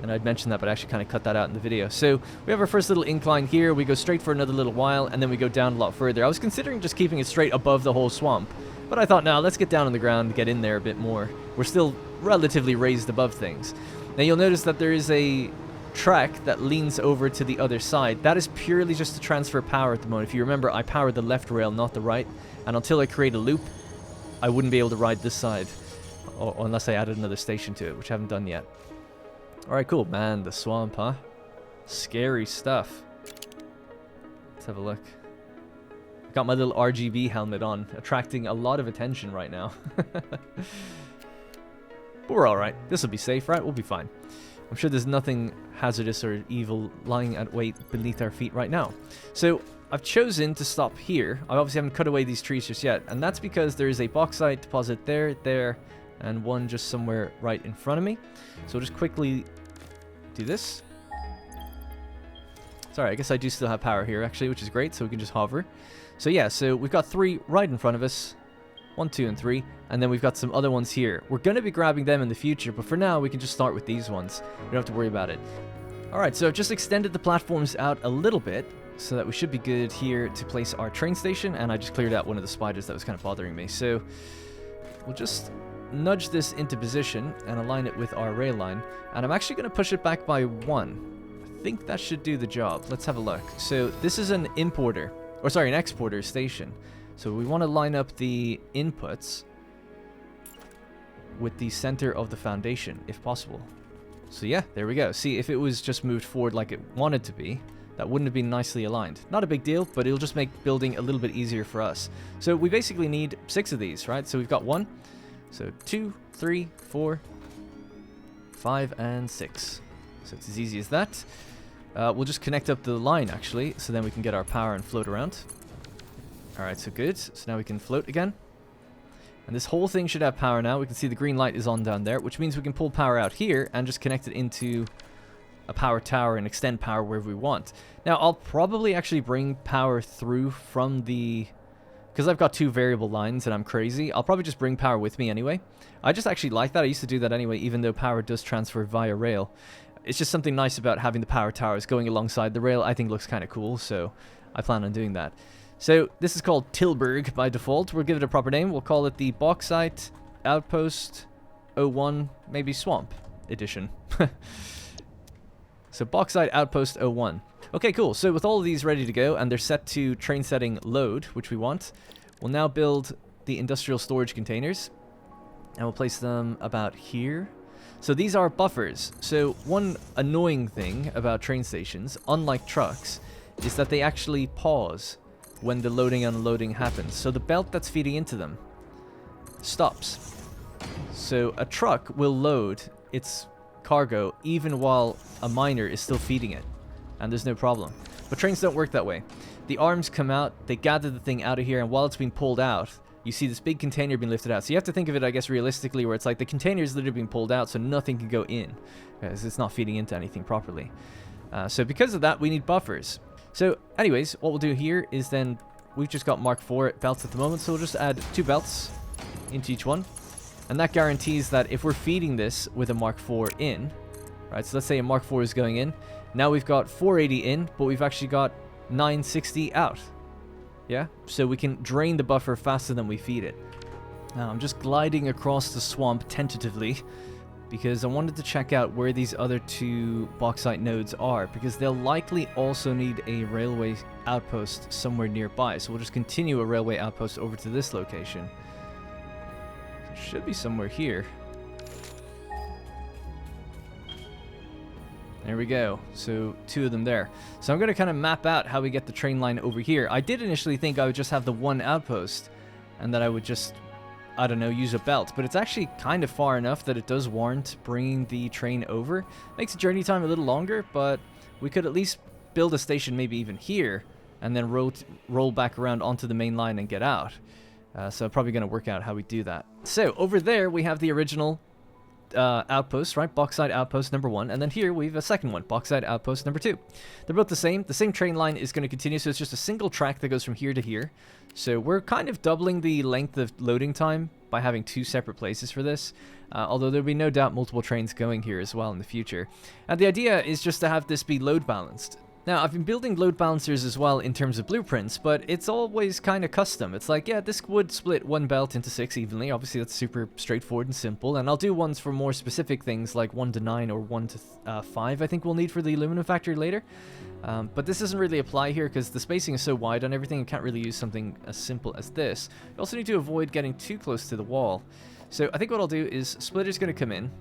S1: And I'd mentioned that, but I actually kind of cut that out in the video. So we have our first little incline here. We go straight for another little while, and then we go down a lot further. I was considering just keeping it straight above the whole swamp, but I thought, no, let's get down on the ground, get in there a bit more. We're still relatively raised above things. Now you'll notice that there is a track that leans over to the other side. That is purely just to transfer power at the moment. If you remember, I powered the left rail, not the right, and until I create a loop, I wouldn't be able to ride this side, or unless I added another station to it, which I haven't done yet. Alright, cool. Man, the swamp, huh? Scary stuff. Let's have a look. Got my little RGB helmet on, attracting a lot of attention right now. But we're alright. This will be safe, right? We'll be fine. I'm sure there's nothing hazardous or evil lying at wait beneath our feet right now. So I've chosen to stop here. I obviously haven't cut away these trees just yet, and that's because there is a bauxite deposit there, and one just somewhere right in front of me. So we'll just quickly do this. Sorry, I guess I do still have power here, actually, which is great, so we can just hover. So yeah, so we've got 3 right in front of us. 1, 2, and 3. And then we've got some other ones here. We're going to be grabbing them in the future, but for now, we can just start with these ones. We don't have to worry about it. Alright, so I've just extended the platforms out a little bit, so that we should be good here to place our train station, and I just cleared out one of the spiders that was kind of bothering me. So we'll just nudge this into position and align it with our rail line, and I'm actually going to push it back by 1. I think that should do the job. Let's have a look. So this is an importer, or sorry, an exporter station. So we want to line up the inputs with the center of the foundation, if possible. So yeah, there we go. See, if it was just moved forward like it wanted to be, that wouldn't have been nicely aligned. Not a big deal, but it'll just make building a little bit easier for us. So we basically need 6 of these, right? So we've got 1, so 2, 3, 4, 5, and 6. So it's as easy as that. We'll just connect up the line, actually, so then we can get our power and float around. Alright, so good. So now we can float again. And this whole thing should have power now. We can see the green light is on down there, which means we can pull power out here and just connect it into a power tower and extend power wherever we want. Now, I'll probably actually bring power through from the... Because I've got 2 variable lines and I'm crazy, I'll probably just bring power with me anyway. I just actually like that. I used to do that anyway, even though power does transfer via rail. It's just something nice about having the power towers going alongside the rail. I think looks kind of cool, so I plan on doing that. So this is called Tilburg by default. We'll give it a proper name. We'll call it the Bauxite Outpost 01, maybe Swamp Edition. So Bauxite Outpost 01. Okay, cool. So with all of these ready to go, and they're set to train setting load, which we want, we'll now build the industrial storage containers, and we'll place them about here. So these are buffers. So one annoying thing about train stations, unlike trucks, is that they actually pause when the loading and unloading happens. So the belt that's feeding into them stops. So a truck will load its cargo even while a miner is still feeding it, and there's no problem. But trains don't work that way. The arms come out, they gather the thing out of here, and while it's being pulled out, you see this big container being lifted out. So you have to think of it, I guess, realistically, where it's like the container is literally being pulled out, so nothing can go in, because it's not feeding into anything properly. So because of that, we need buffers. So anyways, what we'll do here is then, we've just got Mark IV belts at the moment, so we'll just add 2 belts into each one. And that guarantees that if we're feeding this with a Mark IV in, right, so let's say a Mark IV is going in, now we've got 480 in, but we've actually got 960 out. Yeah, so we can drain the buffer faster than we feed it. Now I'm just gliding across the swamp tentatively because I wanted to check out where these other 2 bauxite nodes are, because they'll likely also need a railway outpost somewhere nearby. So we'll just continue a railway outpost over to this location. It should be somewhere here. There we go. So 2 of them there. So I'm going to kind of map out how we get the train line over here. I did initially think I would just have the 1 outpost and that I would just, I don't know, use a belt. But it's actually kind of far enough that it does warrant bringing the train over. Makes the journey time a little longer, but we could at least build a station maybe even here and then roll back around onto the main line and get out. So I'm probably going to work out how we do that. So over there we have the original outpost, right? Bauxite Outpost number 1, and then here we have a second one, Bauxite Outpost number 2. They're both the same. The same train line is going to continue, so it's just a single track that goes from here to here. So we're kind of doubling the length of loading time by having 2 separate places for this, although there'll be no doubt multiple trains going here as well in the future. And the idea is just to have this be load balanced. Now, I've been building load balancers as well in terms of blueprints, but it's always kind of custom. It's like, yeah, this would split 1 belt into 6 evenly. Obviously, that's super straightforward and simple. And I'll do ones for more specific things like 1 to 9 or 1 to 5, I think we'll need for the aluminum factory later. But this doesn't really apply here because the spacing is so wide on everything, you can't really use something as simple as this. You also need to avoid getting too close to the wall. So I think what I'll do is Splitter's going to come in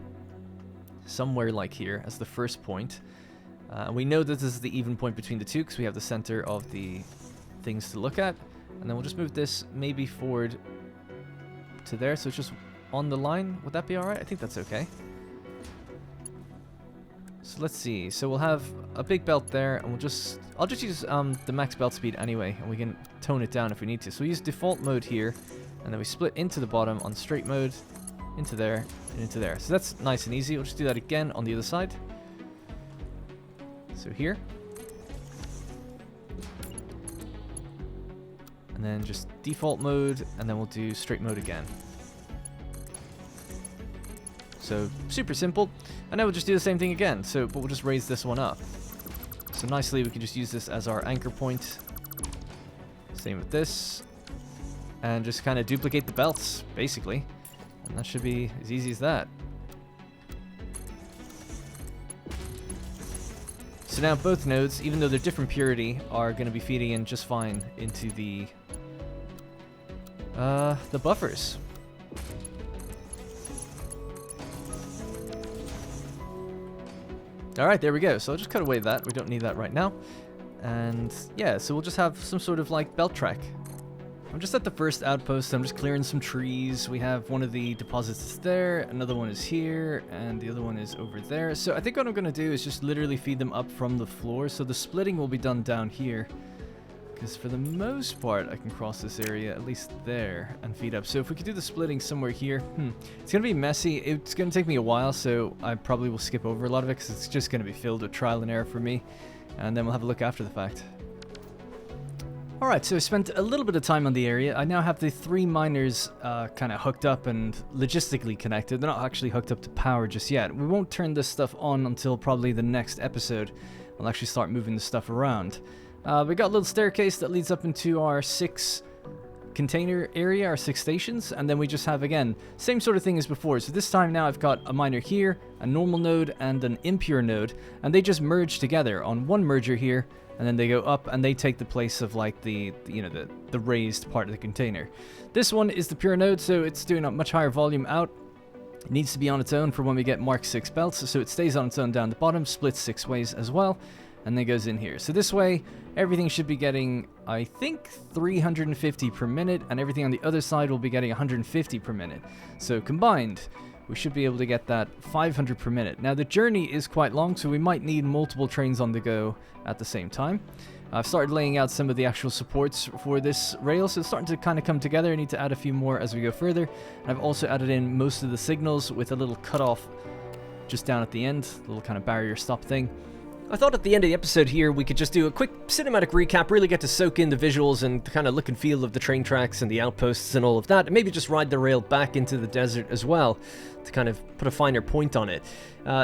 S1: somewhere like here as the first point. We know that this is the even point between the 2 because we have the center of the things to look at. And then we'll just move this maybe forward to there, so it's just on the line. Would that be alright? I think that's okay. So let's see. So we'll have a big belt there, and I'll just use the max belt speed anyway, and we can tone it down if we need to. So we use default mode here, and then we split into the bottom on straight mode, into there, and into there. So that's nice and easy. We'll just do that again on the other side. So here. And then just default mode, and then we'll do straight mode again. So super simple. And now we'll just do the same thing again. But we'll just raise this one up. So nicely we can just use this as our anchor point. Same with this. And just kind of duplicate the belts, basically. And that should be as easy as that. So now both nodes, even though they're different purity, are going to be feeding in just fine into the buffers. Alright, there we go. So I'll just cut away that. We don't need that right now. And yeah, so we'll just have some sort of like belt track. I'm just at the first outpost. I'm just clearing some trees. We have one of the deposits there, another one is here, and the other one is over there. So I think what I'm going to do is just literally feed them up from the floor. So the splitting will be done down here, because for the most part I can cross this area at least there and feed up. So if we could do the splitting somewhere here, it's going to be messy. It's going to take me a while, so I probably will skip over a lot of it because it's just going to be filled with trial and error for me, and then we'll have a look after the fact. Alright, so I spent a little bit of time on the area. I now have the 3 miners kind of hooked up and logistically connected. They're not actually hooked up to power just yet. We won't turn this stuff on until probably the next episode. We'll actually start moving the stuff around. We got a little staircase that leads up into our 6 container area, our 6 stations, and then we just have, again, same sort of thing as before. So this time now I've got a miner here, a normal node, and an impure node, and they just merge together on one merger here, and then they go up and they take the place of like the raised part of the container. This one is the pure node, so it's doing a much higher volume out. It needs to be on its own for when we get Mark 6 belts, so it stays on its own down the bottom, splits 6 ways as well.
S2: and then goes in here. So this way, everything should be getting, I think, 350 per minute, and everything on the other side will be getting 150 per minute. So combined, we should be able to get that 500 per minute. Now the journey is quite long, so we might need multiple trains on the go at the same time. I've started laying out some of the actual supports for this rail, so it's starting to kind of come together. I need to add a few more as we go further. And I've also added in most of the signals with a little cutoff just down at the end, a little kind of barrier stop thing.
S1: I thought at the end of the episode here we could just do a quick cinematic recap, really get to soak in the visuals and the kind of look and feel of the train tracks and the outposts and all of that, and maybe just ride the rail back into the desert as well to kind of put a finer point on it.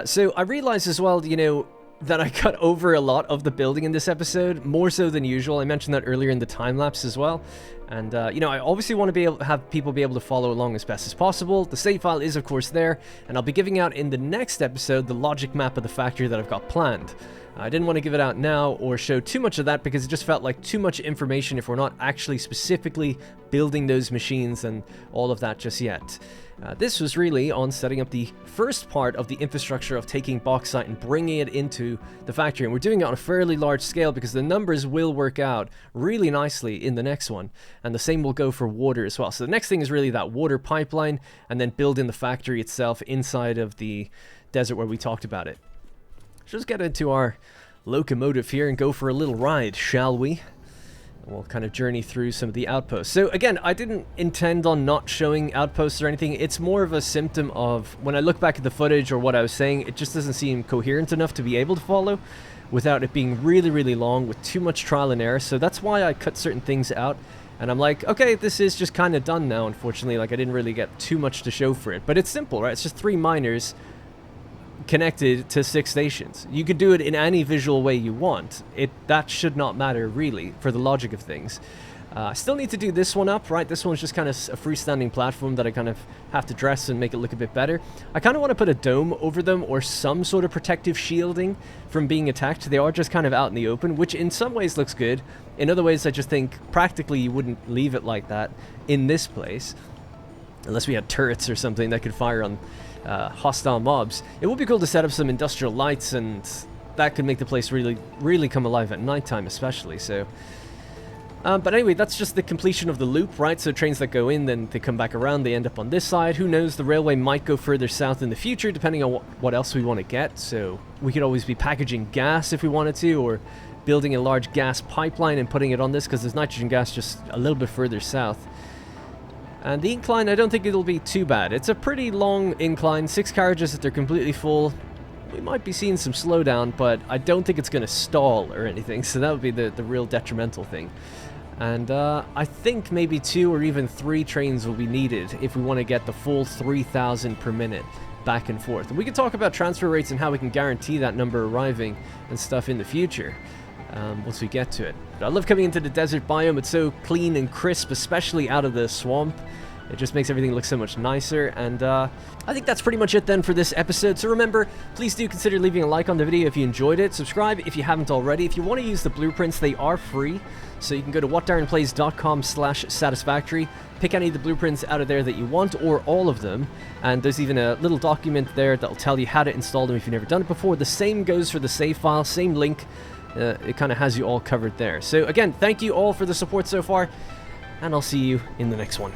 S1: So I realized as well, you know, that I cut over a lot of the building in this episode, more so than usual. I mentioned that earlier in the time-lapse as well. And, you know, I obviously want to be able to have people be able to follow along as best as possible. The save file is, of course, there, and I'll be giving out in the next episode the logic map of the factory that I've got planned. I didn't want to give it out now or show too much of that because it just felt like too much information if we're not actually specifically building those machines and all of that just yet. This was really on setting up the first part of the infrastructure of taking bauxite and bringing it into the factory. And we're doing it on a fairly large scale because the numbers will work out really nicely in the next one. And the same will go for water as well. So the next thing is really that water pipeline and then building the factory itself inside of the desert where we talked about it. Let's just get into our locomotive here and go for a little ride, shall we? We'll kind of journey through some of the outposts. So again, I didn't intend on not showing outposts or anything. It's more of a symptom of when I look back at the footage or what I was saying, it just doesn't seem coherent enough to be able to follow without it being really, really long with too much trial and error. So that's why I cut certain things out. And I'm like, okay, this is just kind of done now, unfortunately. Like, I didn't really get too much to show for it. But it's simple, right? It's just 3 miners connected to 6 stations. You could do it in any visual way you want. That should not matter really for the logic of things. I still need to do this one up, right? This one's just kind of a freestanding platform that I kind of have to dress and make it look a bit better. I kind of want to put a dome over them or some sort of protective shielding from being attacked. They are just kind of out in the open, which in some ways looks good. In other ways, I just think practically you wouldn't leave it like that in this place unless we had turrets or something that could fire on hostile mobs. It would be cool to set up some industrial lights, and that could make the place really, really come alive at nighttime especially. So but anyway, that's just the completion of the loop, right? So trains that go in, then they come back around, they end up on this side. Who knows, the railway might go further south in the future depending on what else we want to get. So we could always be packaging gas if we wanted to, or building a large gas pipeline and putting it on this, because there's nitrogen gas just a little bit further south. And the incline, I don't think it'll be too bad. It's a pretty long incline, 6 carriages if they're completely full. We might be seeing some slowdown, but I don't think it's going to stall or anything, so that would be the real detrimental thing. And I think maybe 2 or even 3 trains will be needed if we want to get the full 3,000 per minute back and forth. And we can talk about transfer rates and how we can guarantee that number arriving and stuff in the future once we get to it. But I love coming into the desert biome. It's so clean and crisp, especially out of the swamp. It just makes everything look so much nicer, and I think that's pretty much it then for this episode. So remember, please do consider leaving a like on the video if you enjoyed it. Subscribe if you haven't already. If you want to use the blueprints, they are free. So you can go to whatdarrenplays.com/satisfactory, pick any of the blueprints out of there that you want, or all of them. And there's even a little document there that'll tell you how to install them if you've never done it before. The same goes for the save file, same link. It kind of has you all covered there. So again, thank you all for the support so far, and I'll see you in the next one.